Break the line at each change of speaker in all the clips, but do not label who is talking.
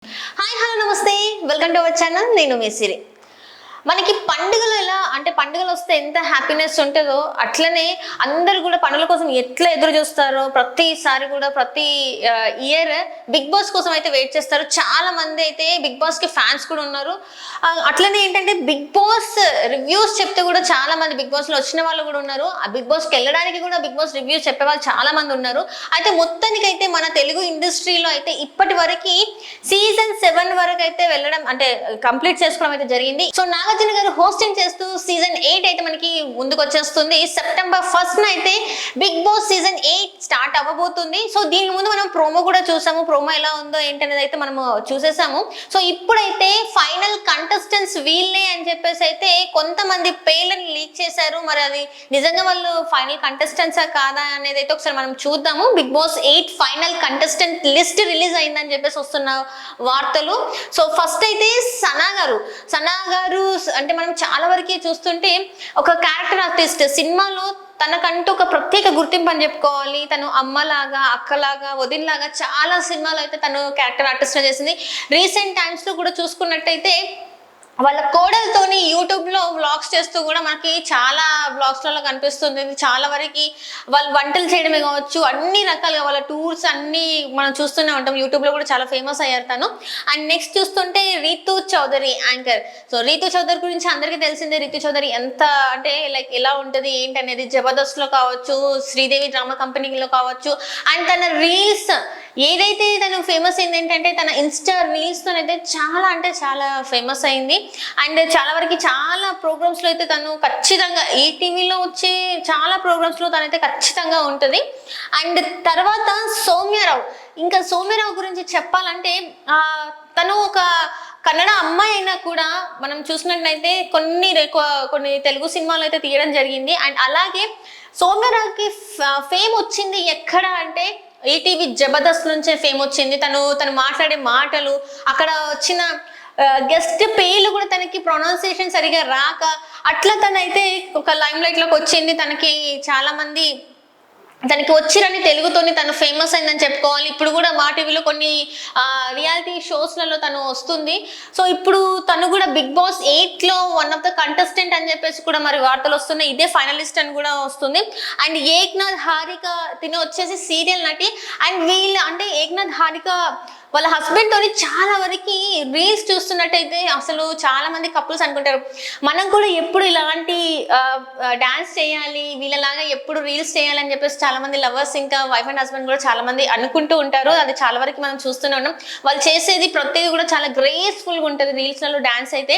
Hi hello నమస్తే, welcome to our channel. నేను మీ సిరి. మనకి పండుగలు ఎలా అంటే పండుగలు వస్తే ఎంత హ్యాపీనెస్ ఉంటుందో అట్లనే అందరు కూడా పండుగల కోసం ఎట్లా ఎదురు చూస్తారో ప్రతిసారి కూడా ప్రతి ఇయర్ బిగ్ బాస్ కోసం అయితే వెయిట్ చేస్తారు. చాలా మంది అయితే బిగ్ బాస్ కి ఫ్యాన్స్ కూడా ఉన్నారు. అట్లనే ఏంటంటే బిగ్ బాస్ రివ్యూస్ చెప్తే కూడా చాలా మంది బిగ్ బాస్ లో వచ్చిన వాళ్ళు కూడా ఉన్నారు. ఆ బిగ్ బాస్ కి వెళ్ళడానికి కూడా బిగ్ బాస్ రివ్యూస్ చెప్పే వాళ్ళు చాలా మంది ఉన్నారు. అయితే మొత్తానికైతే మన తెలుగు ఇండస్ట్రీలో అయితే ఇప్పటి వరకు సీజన్ 7 వరకు అయితే వెళ్ళడం అంటే కంప్లీట్ చేసుకోవడం అయితే జరిగింది. సో నాగార్జున గారు హోస్టింగ్ చేస్తూ సీజన్ 8 అయితే మనకి ముందుకు వచ్చేస్తుంది. సెప్టెంబర్ 1 అయితే బిగ్ బాస్ సీజన్ 8 స్టార్ట్ అవ్వబోతుంది. సో దీని ముందు మనం ప్రోమో కూడా చూసాము. ప్రోమో ఎలా ఉందో ఏంటనేది అయితే మనము చూసేసాము. సో ఇప్పుడైతే ఫైనల్ కంటెస్టెంట్స్ వీళ్ళే అని చెప్పేసి అయితే కొంతమంది పేర్లను లీక్ చేశారు. మరి అది నిజంగా వాళ్ళు ఫైనల్ కంటెస్టెంట్సా కాదా అనేది అయితే ఒకసారి మనం చూద్దాము. Bigg Boss 8 final contestant list release అయిందని చెప్పేసి వస్తున్న వార్తలు. సో ఫస్ట్ అయితే సనా గారు అంటే మనం చాలా వరకు చూస్తుంటే ఒక క్యారెక్టర్ ఆర్టిస్ట్, సినిమాలో తనకంటూ ఒక ప్రత్యేక గుర్తింపు అని చెప్పుకోవాలి. తను అమ్మలాగా, అక్కలాగా, వదినలాగా చాలా సినిమాలు అయితే తను క్యారెక్టర్ ఆర్టిస్ట్ చేసింది. రీసెంట్ టైమ్స్ లో కూడా చూసుకున్నట్టయితే వాళ్ళ కోడలతోని యూట్యూబ్లో వ్లాగ్స్ చేస్తూ కూడా మనకి చాలా వ్లాగ్స్లలో కనిపిస్తుంది. చాలా వరకు వాళ్ళు వంటలు చేయడమే కావచ్చు, అన్ని రకాలుగా వాళ్ళ టూర్స్ అన్నీ మనం చూస్తూనే ఉంటాం. యూట్యూబ్లో కూడా చాలా ఫేమస్ అయ్యారు తను. అండ్ నెక్స్ట్ చూస్తుంటే రీతు చౌదరి యాంకర్. సో రీతు చౌదరి గురించి అందరికీ తెలిసిందే. రీతు చౌదరి ఎంత అంటే లైక్ ఎలా ఉంటుంది ఏంటి అనేది జబర్దస్త్లో కావచ్చు, శ్రీదేవి డ్రామా కంపెనీలో కావచ్చు, అండ్ తన రీల్స్ ఏదైతే తను ఫేమస్ అయింది ఏంటంటే తన ఇన్స్టా రీల్స్తో అయితే చాలా అంటే చాలా ఫేమస్ అయింది. అండ్ చాలా వరకు చాలా ప్రోగ్రామ్స్లో అయితే తను ఖచ్చితంగా ఈటీవీలో వచ్చే చాలా ప్రోగ్రామ్స్లో తనైతే ఖచ్చితంగా ఉంటుంది. అండ్ తర్వాత సౌమ్యరావు గురించి చెప్పాలంటే తను ఒక కన్నడ అమ్మాయి అయినా కూడా మనం చూసినట్లయితే కొన్ని తెలుగు సినిమాలు అయితే తీయడం జరిగింది. అండ్ అలాగే సౌమ్యరావుకి ఫేమ్ వచ్చింది ఎక్కడ అంటే ఈటీవీ జబర్దస్త్ నుంచే ఫేమ్ వచ్చింది. తను మాట్లాడే మాటలు, అక్కడ వచ్చిన గెస్ట్ పేర్లు కూడా తనకి ప్రొనౌన్సియేషన్ సరిగా రాక అట్లా తనైతే ఒక లైమ్ లైట్ లోకి వచ్చింది. చాలా మంది తనకి వచ్చిరని తెలుగుతోని తను ఫేమస్ అయిందని చెప్పుకోవాలి. ఇప్పుడు కూడా మా టీవీలో కొన్ని రియాలిటీ షోస్లలో తను వస్తుంది. సో ఇప్పుడు తను కూడా బిగ్ బాస్ 8లో వన్ ఆఫ్ ద కంటెస్టెంట్ అని చెప్పేసి కూడా మరి వార్తలు వస్తున్నాయి. ఇదే ఫైనలిస్ట్ అని కూడా వస్తుంది. అండ్ ఏక్నాథ్ హారిక తిని వచ్చేసి సీరియల్ నటి. అండ్ ఏక్నాథ్ హారిక వాళ్ళ హస్బెండ్ తోని చాలా వరకు రీల్స్ చూస్తున్నట్టయితే అసలు చాలా మంది కపుల్స్ అనుకుంటారు మనం కూడా ఎప్పుడు ఇలాంటి డాన్స్ చేయాలి, వీళ్ళలాగా ఎప్పుడు రీల్స్ చేయాలని చెప్పేసి చాలా మంది లవర్స్ ఇంకా వైఫ్ అండ్ హస్బెండ్ కూడా చాలా మంది అనుకుంటూ ఉంటారు. అది చాలా వరకు మనం చూస్తూనే ఉన్నాం. వాళ్ళు చేసేది ప్రతిదీ కూడా చాలా గ్రేస్ఫుల్గా ఉంటుంది. రీల్స్లలో డాన్స్ అయితే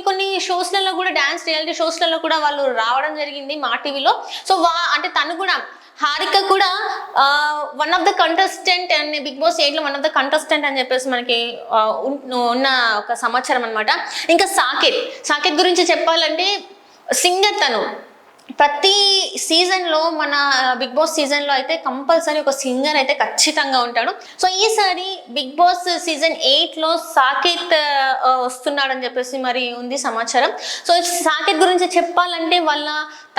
కొన్ని షోస్లలో కూడా రియాలిటీ షోస్లలో కూడా వాళ్ళు రావడం జరిగింది మా టీవీలో. సో అంటే తను కూడా హారిక కూడా one of the contestant and Bigg Boss 8లో వన్ ఆఫ్ ద కంటెస్టెంట్ అని చెప్పేసి మనకి ఉన్న ఒక సమాచారం అనమాట. ఇంకా సాకేత్ గురించి చెప్పాలంటే సింగర్. తను ప్రతి సీజన్లో మన బిగ్ బాస్ సీజన్లో అయితే కంపల్సరీ ఒక సింగర్ అయితే ఖచ్చితంగా ఉంటాడు. సో ఈసారి బిగ్ బాస్ సీజన్ 8లో సాకేత్ వస్తున్నాడని చెప్పేసి మరి ఉంది సమాచారం. సో సాకేత్ గురించి చెప్పాలంటే వాళ్ళ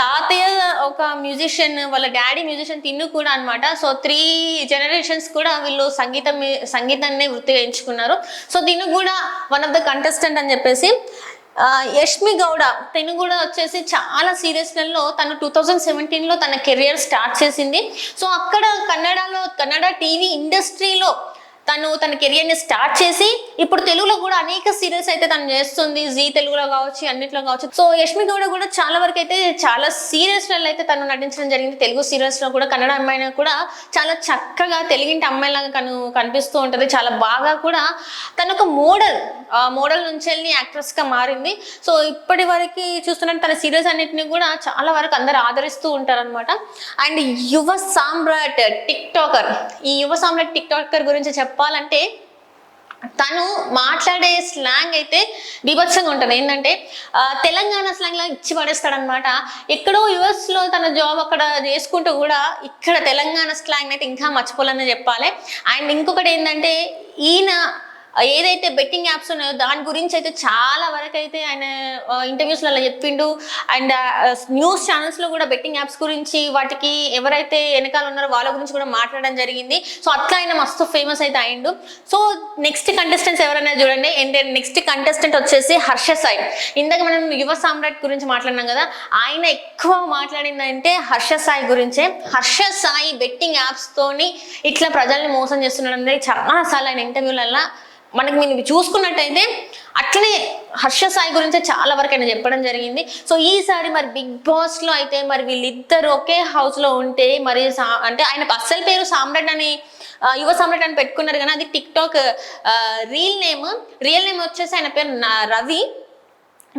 తాతయ్య ఒక మ్యూజిషియన్, వాళ్ళ డాడీ మ్యూజిషియన్ తిన్ను కూడా అనమాట. సో 3 generations కూడా వీళ్ళు సంగీతాన్ని వృత్తిగా ఎంచుకున్నారు. సో తిను కూడా వన్ ఆఫ్ ద కంటెస్టెంట్ అని చెప్పేసి. యష్మి గౌడ తను కూడా వచ్చేసి చాలా సీరియల్స్లలో తను 2017లో తన కెరియర్ స్టార్ట్ చేసింది. సో అక్కడ కన్నడ టీవీ ఇండస్ట్రీలో తన కెరియర్ని స్టార్ట్ చేసి ఇప్పుడు తెలుగులో కూడా అనేక సీరియల్స్ అయితే తను చేస్తుంది. జీ తెలుగులో కావచ్చు, అన్నిట్లో కావచ్చు. సో యష్మి గౌడ కూడా చాలా వరకు అయితే చాలా సీరియల్స్లలో అయితే తను నటించడం జరిగింది. తెలుగు సీరియల్స్లో కూడా కన్నడ అమ్మాయిని కూడా చాలా చక్కగా తెలుగింటి అమ్మాయిలాగా కనిపిస్తూ ఉంటుంది. చాలా బాగా కూడా తను ఒక మోడల్ నుంచి వెళ్ళి యాక్ట్రెస్గా మారింది. సో ఇప్పటి వరకు చూస్తున్నట్టు తన సీరియల్స్ అన్నిటిని కూడా చాలా వరకు అందరు ఆదరిస్తూ ఉంటారు అనమాట. అండ్ యువ సామ్రాట్ టిక్ టాకర్ గురించి చెప్పాలంటే తను మాట్లాడే స్లాంగ్ అయితే బీభత్సంగా ఉంటుంది. ఏంటంటే తెలంగాణ స్లాంగ్ లాగా ఇచ్చి పడేస్తాడనమాట. ఎక్కడో యుఎస్లో తన జాబ్ అక్కడ చేసుకుంటూ కూడా ఇక్కడ తెలంగాణ స్లాంగ్ అయితే ఇంకా మర్చిపోలేదని చెప్పాలి. అండ్ ఇంకొకటి ఏంటంటే ఈయన ఏదైతే బెట్టింగ్ యాప్స్ ఉన్నాయో దాని గురించి అయితే చాలా వరకు అయితే ఆయన ఇంటర్వ్యూస్లలో చెప్పిండు. అండ్ న్యూస్ ఛానల్స్లో కూడా బెట్టింగ్ యాప్స్ గురించి వాటికి ఎవరైతే వెనకాల ఉన్నారో వాళ్ళ గురించి కూడా మాట్లాడడం జరిగింది. సో అట్లా ఆయన మస్తు ఫేమస్ అయితే అయిండు. సో నెక్స్ట్ కంటెస్టెంట్స్ ఎవరైనా చూడండి. అండ్ నెక్స్ట్ కంటెస్టెంట్ వచ్చేసి హర్ష సాయి. ఇందాక మనం యువ సామ్రాట్ గురించి మాట్లాడినాం కదా, ఆయన ఎక్కువ మాట్లాడిందంటే హర్ష సాయి గురించే. హర్ష సాయి బెట్టింగ్ యాప్స్ తోని ఇట్లా ప్రజల్ని మోసం చేస్తున్నాడు అనేది చాలాసార్లు ఆయన ఇంటర్వ్యూలల్లో మనకి మీరు చూసుకున్నట్టయితే అట్లనే హర్ష సాయి గురించి చాలా వరకు ఆయన చెప్పడం జరిగింది. సో ఈసారి మరి బిగ్ బాస్ లో అయితే మరి వీళ్ళిద్దరు ఒకే హౌస్ లో ఉంటే మరి అంటే ఆయన అసలు పేరు సామ్రాట్ అని యువ సామ్రాట్ అని పెట్టుకున్నారు కానీ అది టిక్ టాక్ రియల్ నేమ్ వచ్చేసి ఆయన పేరు రవి.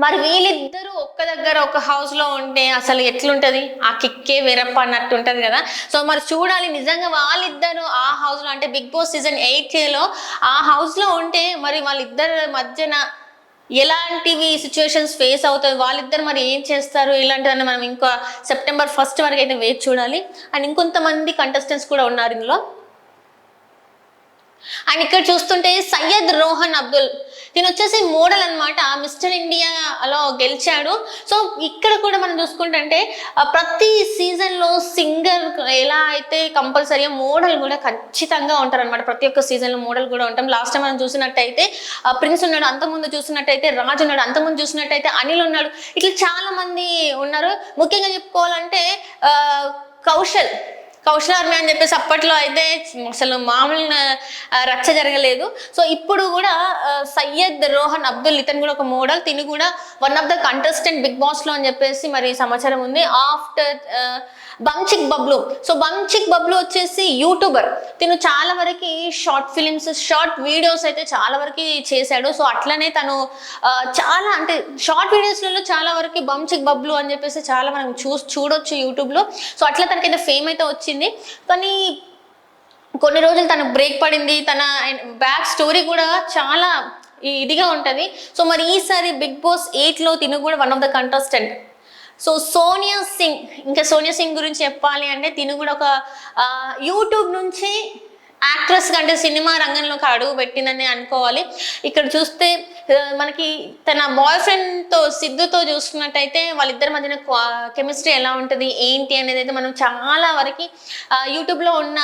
మరి వీళ్ళిద్దరూ ఒక్క దగ్గర ఒక హౌస్ లో ఉంటే అసలు ఎట్లుంటది, ఆ కిక్కే వేరప్ప అన్నట్టు ఉంటది కదా. సో మరి చూడాలి నిజంగా వాళ్ళిద్దరు ఆ హౌస్ లో అంటే బిగ్ బాస్ సీజన్ 8లో ఆ హౌస్ లో ఉంటే మరి వాళ్ళిద్దరి మధ్యన ఎలాంటివి సిచ్యువేషన్స్ ఫేస్ అవుతాయి, వాళ్ళిద్దరు మరి ఏం చేస్తారు ఇలాంటివన్నీ మనం ఇంకా సెప్టెంబర్ 1 వరకు అయితే వేచి చూడాలి. అండ్ ఇంకొంతమంది కంటెస్టెంట్స్ కూడా ఉన్నారు ఇందులో. అండ్ ఇక్కడ చూస్తుంటే సయ్యద్ రోహన్ అబ్దుల్, దీని వచ్చేసి మోడల్ అనమాట, మిస్టర్ ఇండియాలో గెలిచాడు. సో ఇక్కడ కూడా మనం చూసుకుంటే ప్రతి సీజన్లో సింగర్ ఎలా అయితే కంపల్సరీగా మోడల్ కూడా ఖచ్చితంగా ఉంటారు అనమాట. ప్రతి ఒక్క సీజన్లో మోడల్ కూడా ఉంటాం. లాస్ట్ టైం మనం చూసినట్టయితే ప్రిన్స్ ఉన్నాడు, అంతకుముందు చూసినట్టయితే రాజు ఉన్నాడు, అంతకుముందు చూసినట్టయితే అనిల్ ఉన్నాడు, ఇట్లా చాలా మంది ఉన్నారు. ముఖ్యంగా చెప్పుకోవాలంటే కౌశల్ ఆర్మీ అని చెప్పేసి అప్పట్లో అయితే అసలు మామూలు రచ్చ జరగలేదు. సో ఇప్పుడు కూడా సయ్యద్ రోహన్ అబ్దుల్ ఇతను కూడా ఒక మోడల్, తిని కూడా one of the contestant Bigg Boss లో అని చెప్పేసి మరి సమాచారం ఉంది. ఆఫ్టర్ బంచిక్ బబ్లు. సో బంచిక్ బబ్లు వచ్చేసి యూట్యూబర్, తిను చాలా వరకు షార్ట్ ఫిలిమ్స్ షార్ట్ వీడియోస్ అయితే చాలా వరకు చేశాడు. సో అట్లనే తను చాలా అంటే షార్ట్ వీడియోస్లలో చాలా వరకు బంచిక్ బబ్లు అని చెప్పేసి చాలా మనం చూడొచ్చు యూట్యూబ్లో. సో అట్లా తనకైతే ఫేమ్ అయితే వచ్చింది. కానీ కొన్ని రోజులు తను బ్రేక్ పడింది. తన బ్యాక్ స్టోరీ కూడా చాలా ఇదిగా ఉంటుంది. సో మరి ఈసారి బిగ్ బాస్ 8లో తిను కూడా one of the contestant. So Sonia Singh గురించి చెప్పాలి అంటే తిను కూడా ఒక యూట్యూబ్ నుంచి యాక్ట్రెస్ అంటే సినిమా రంగంలోకి అడుగు పెట్టిందని అనుకోవాలి. ఇక్కడ చూస్తే మనకి తన బాయ్ ఫ్రెండ్తో సిద్ధుతో చూసుకున్నట్టయితే వాళ్ళిద్దరి మధ్యన కెమిస్ట్రీ ఎలా ఉంటుంది ఏంటి అనేది అయితే మనం చాలా వరకు యూట్యూబ్లో ఉన్న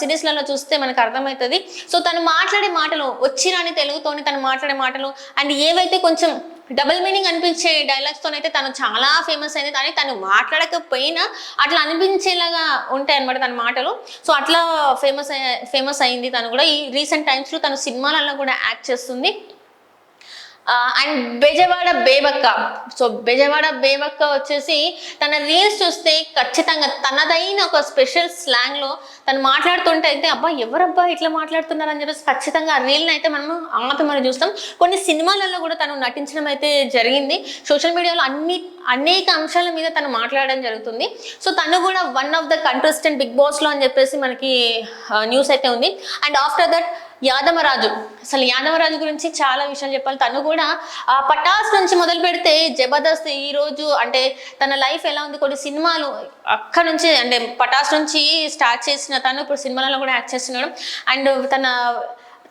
సిరీస్లలో చూస్తే మనకు అర్థమవుతుంది. సో తను మాట్లాడే మాటలు వచ్చిరాని తెలుగుతోని తను మాట్లాడే మాటలు అండ్ ఏవైతే కొంచెం డబుల్ మీనింగ్ అనిపించే డైలాగ్స్తోనైతే తను చాలా ఫేమస్ అయింది. కానీ తను మాట్లాడకపోయినా అట్లా అనిపించేలాగా ఉంటాయి అనమాట తన మాటలు. సో అట్లా ఫేమస్ అయింది తను కూడా. ఈ రీసెంట్ టైమ్స్లో తను సినిమాలలో కూడా యాక్ట్ చేస్తుంది. అండ్ బెజవాడ బేబక్క. సో బెజవాడ బేబక్క వచ్చేసి తన రీల్స్ చూస్తే ఖచ్చితంగా తనదైన ఒక స్పెషల్ స్లాంగ్లో తను మాట్లాడుతుంటే అయితే అబ్బా ఎవరబ్బా ఇట్లా మాట్లాడుతున్నారు అని చెప్పేసి ఖచ్చితంగా ఆ రీల్ని అయితే మనం ఆపి మనం చూస్తాం. కొన్ని సినిమాలలో కూడా తను నటించడం అయితే జరిగింది. సోషల్ మీడియాలో అనేక అంశాల మీద తను మాట్లాడడం జరుగుతుంది. సో తను కూడా one of the contestant Bigg బాస్లో అని చెప్పేసి మనకి న్యూస్ అయితే ఉంది. And after that Yadamaraju. అసలు యాదమరాజు గురించి చాలా విషయాలు చెప్పాలి. తను కూడా పటాస్ నుంచి మొదలు పెడితే జబర్దస్త్ ఈరోజు అంటే తన లైఫ్ ఎలా ఉంది, కొన్ని సినిమాలు అక్కడ నుంచి అంటే పటాస్ నుంచి స్టార్ట్ చేసిన తను ఇప్పుడు సినిమాలలో కూడా యాక్ట్ చేస్తున్నాడు. అండ్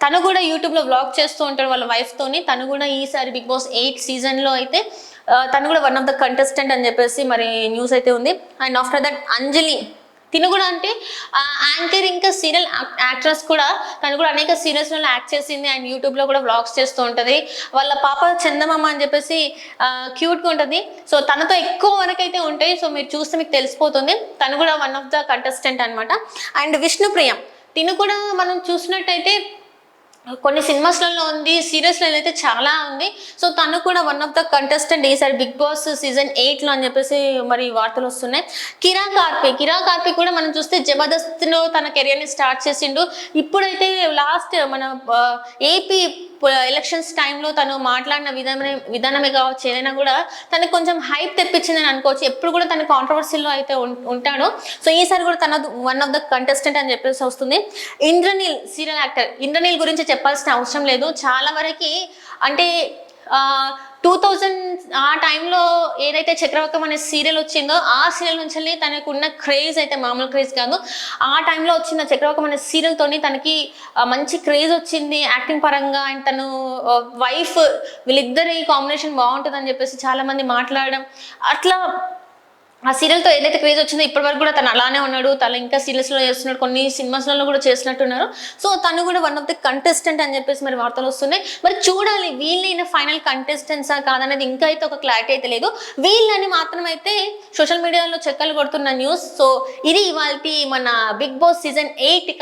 తను కూడా యూట్యూబ్లో వ్లాగ్ చేస్తూ ఉంటాడు వాళ్ళ వైఫ్తోని. తను కూడా ఈసారి బిగ్ బాస్ 8 సీజన్లో అయితే తను కూడా వన్ ఆఫ్ ద కంటెస్టెంట్ అని చెప్పేసి మరి న్యూస్ అయితే ఉంది. అండ్ ఆఫ్టర్ దట్ అంజలి, తిను కూడా అంటే యాంకర్ ఇంకా సీరియల్ యాక్ట్రెస్ కూడా. తను కూడా అనేక సీరియల్స్లో యాక్ట్ చేసింది అండ్ యూట్యూబ్లో కూడా వ్లాగ్స్ చేస్తూ ఉంటుంది. వాళ్ళ పాప చందమామ అని చెప్పేసి క్యూట్గా ఉంటుంది. సో తనతో ఎక్కువ వరకు అయితే ఉంటాయి. సో మీరు చూస్తే మీకు తెలిసిపోతుంది. తను కూడా వన్ ఆఫ్ ద కంటెస్టెంట్ అనమాట. అండ్ విష్ణుప్రియ, తిను కూడా మనం చూసినట్టయితే కొన్ని సినిమాస్లలో ఉంది, సీరియల్స్లో అయితే చాలా ఉంది. సో తను కూడా వన్ ఆఫ్ ద కంటెస్టెంట్ ఈసారి బిగ్ బాస్ సీజన్ 8లో అని చెప్పేసి మరి వార్తలు వస్తున్నాయి. కిరా కార్పి కూడా మనం చూస్తే జబర్దస్త్లో తన కెరియర్ని స్టార్ట్ చేసిండు. ఇప్పుడైతే లాస్ట్ మన ఏపీ ఎలక్షన్స్ టైంలో తను మాట్లాడిన విధానమే కావచ్చు ఏదైనా కూడా తనకు కొంచెం హైప్ తెప్పించిందని అనుకోవచ్చు. ఎప్పుడు కూడా తన కాంట్రవర్సీలో అయితే ఉంటాడు. సో ఈసారి కూడా తన వన్ ఆఫ్ ద కంటెస్టెంట్ అని చెప్పేసి వస్తుంది. Indraneel serial actor. ఇంద్రనీల్ గురించి చెప్పాల్సిన అవసరం లేదు. చాలా వరకు అంటే 2000 ఆ టైంలో ఏదైతే చక్రవర్కం అనే సీరియల్ వచ్చిందో ఆ సీరియల్ నుంచి తనకున్న క్రేజ్ అయితే మామూలు క్రేజ్ కాదు. ఆ టైంలో వచ్చిన చక్రవర్కం అనే సీరియల్తోని తనకి మంచి క్రేజ్ వచ్చింది యాక్టింగ్ పరంగా. అండ్ తను వైఫ్ వీళ్ళిద్దరి కాంబినేషన్ బాగుంటుందని చెప్పేసి చాలా మంది మాట్లాడడం, అట్లా ఆ సీరియల్తో ఏదైతే క్రేజ్ వచ్చిందో ఇప్పటి వరకు కూడా తను అలానే ఉన్నాడు. తను ఇంకా సీరియల్స్లో చేస్తున్నాడు, కొన్ని సినిమాస్లలో కూడా చేసినట్టున్నారు. సో తను కూడా వన్ ఆఫ్ ది కంటెస్టెంట్ అని చెప్పేసి మరి వార్తలు వస్తున్నాయి. మరి చూడాలి వీళ్ళైనా ఫైనల్ కంటెస్టెంట్సా కాదనేది ఇంకా అయితే ఒక క్లారిటీ అయితే లేదు. వీళ్ళని మాత్రమైతే సోషల్ మీడియాలో చెక్కలు కొడుతున్న న్యూస్. సో ఇది ఇవాల్టి మన బిగ్ బాస్ సీజన్ 8